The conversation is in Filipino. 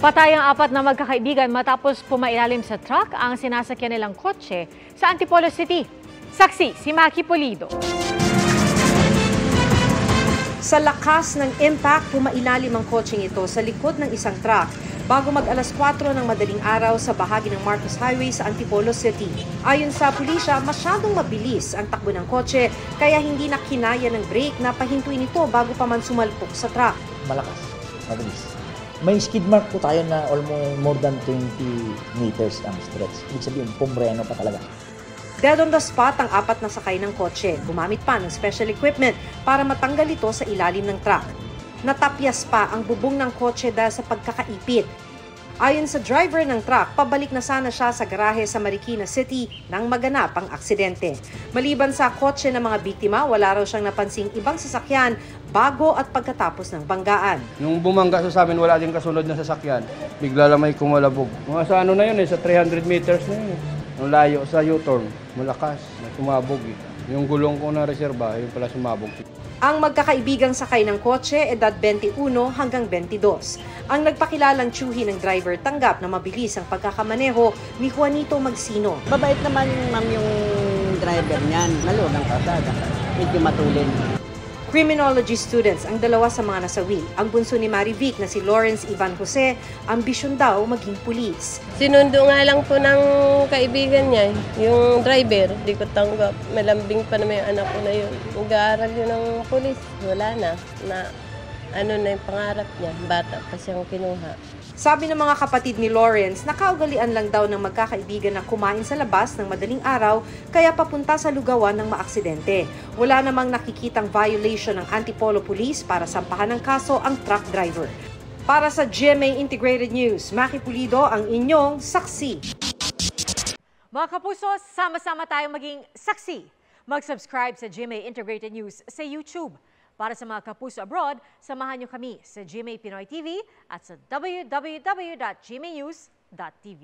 Patay ang apat na magkakaibigan matapos pumailalim sa truck ang sinasakyan nilang kotse sa Antipolo City. Saksi si Maki Pulido. Sa lakas ng impact, pumailalim ang kotseng ito sa likod ng isang truck bago mag-alas 4 ng madaling araw sa bahagi ng Marcos Highway sa Antipolo City. Ayon sa pulisya, masyadong mabilis ang takbo ng kotse kaya hindi na kinaya ng brake na pahintuin ito bago pa man sumalpok sa truck. Malakas, mabilis. May skid mark po tayo na almost more than 20 meters ang stretch. Ibig sabihin, pumreno pa talaga. Dead on the spot ang apat na sakay ng kotse. Gumamit pa ng special equipment para matanggal ito sa ilalim ng truck. Natapyas pa ang bubong ng kotse dahil sa pagkakaipit. Ayon sa driver ng truck, pabalik na sana siya sa garahe sa Marikina City nang maganap ang aksidente. Maliban sa kotse ng mga biktima, wala raw siyang napansing ibang sasakyan bago at pagkatapos ng banggaan. Nung bumangga sa amin, wala din kasunod na sasakyan. Bigla lang may kumalabog. Mga sa ano na yun sa 300 meters na yun. Ang layo sa U-turn, malakas, sumabog. Yung gulong ko na reserba, yun pala sumabog. Ang magkakaibigang sakay ng kotse, edad 21 hanggang 22. Ang nagpakilalang tiyuhi ng driver tanggap na mabilis ang pagkakamaneho ni Juanito Magsino. Mabait naman yung driver niyan, lalo ng kalsada, medyo matulin. Criminology students ang dalawa sa mga nasawi. Ang bunso ni Marivic na si Lawrence Ivan Jose, ambisyon daw maging pulis. Sinundo nga lang po ng kaibigan niya, yung driver. Di ko tanggap. Malambing pa naman yung anak ko na yun. Nag-aaral yun ng pulis. Wala na. Ano na yung pangarap niya. Bata pa siyang kinuha. Sabi ng mga kapatid ni Lawrence, nakaugalian lang daw ng magkakaibigan na kumain sa labas ng madaling araw kaya papunta sa lugawan ng maaksidente. Wala namang nakikitang violation ng Antipolo Police para sampahan ng kaso ang truck driver. Para sa GMA Integrated News, Maki Pulido ang inyong saksi. Mga kapuso, sama-sama tayong maging saksi. Mag-subscribe sa GMA Integrated News sa YouTube. Para sa mga kapuso abroad, samahan niyo kami sa GMA Pinoy TV at sa www.gmanews.tv.